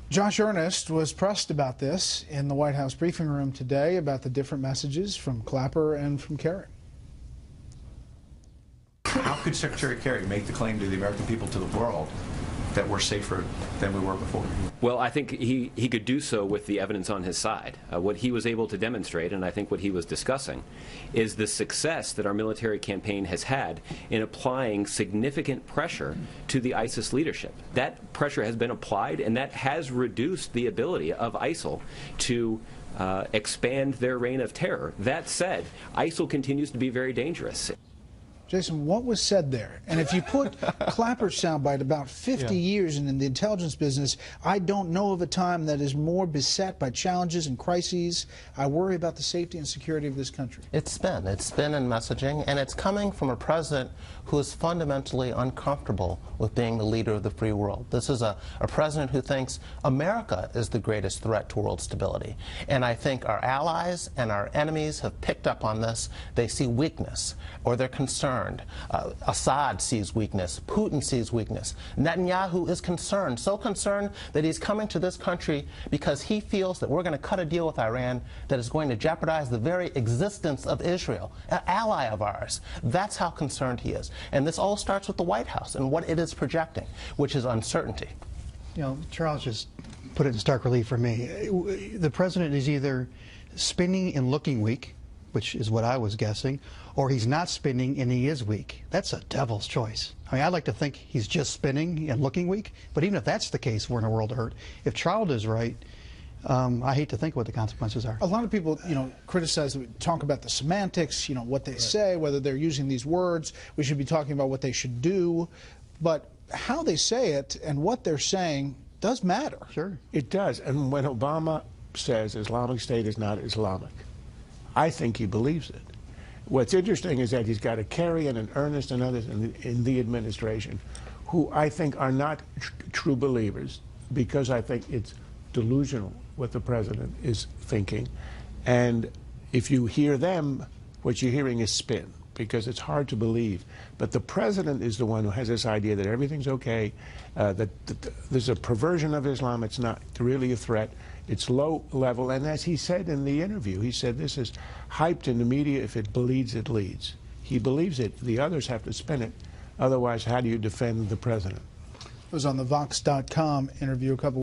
Josh Earnest was pressed about this in the White House briefing room today about the different messages from Clapper and from Kerry. How could Secretary Kerry make the claim to the American people, to the world, that we're safer than we were before? Well, I think he could do so with the evidence on his side. What he was able to demonstrate, and I think what he was discussing, is the success that our military campaign has had in applying significant pressure to the ISIS leadership. That pressure has been applied, and that has reduced the ability of ISIL to expand their reign of terror. That said, ISIL continues to be very dangerous. Jason, what was said there? And if you put Clapper's soundbite about 50 years in the intelligence business, I don't know of a time that is more beset by challenges and crises. I worry about the safety and security of this country. It's been in messaging, and it's coming from a president who is fundamentally uncomfortable with being the leader of the free world. This is a president who thinks America is the greatest threat to world stability. And I think our allies and our enemies have picked up on this. They see weakness, or they're concerned. Assad sees weakness. Putin sees weakness. Netanyahu is concerned, so concerned that he's coming to this country because he feels that we're going to cut a deal with Iran that is going to jeopardize the very existence of Israel, an ally of ours. That's how concerned he is. And this all starts with the White House and what it is projecting, which is uncertainty. You know, Charles just put it in stark relief for me. The president is either spinning and looking weak, which is what I was guessing, or he's not spinning and he is weak. That's a devil's choice. I mean, I'd like to think he's just spinning and looking weak, but even if that's the case, we're in a world of hurt. If Charles is right, I hate to think what the consequences are. A lot of people, criticize, talk about the semantics, what they say, whether they're using these words. We should be talking about what they should do. But how they say it and what they're saying does matter. Sure. It does. And when Obama says Islamic State is not Islamic, I think he believes it. What's interesting is that he's got a Kerry and an Earnest and others in the administration who I think are not true believers, because I think it's delusional what the president is thinking. And if you hear them, what you're hearing is spin, because it's hard to believe. But the president is the one who has this idea that everything's okay, that there's a perversion of Islam, it's not really a threat, it's low level. And as he said in the interview, he said this is hyped in the media. If it bleeds, it leads. He believes it. The others have to spin it. Otherwise, how do you defend the president? It was on the Vox.com interview a couple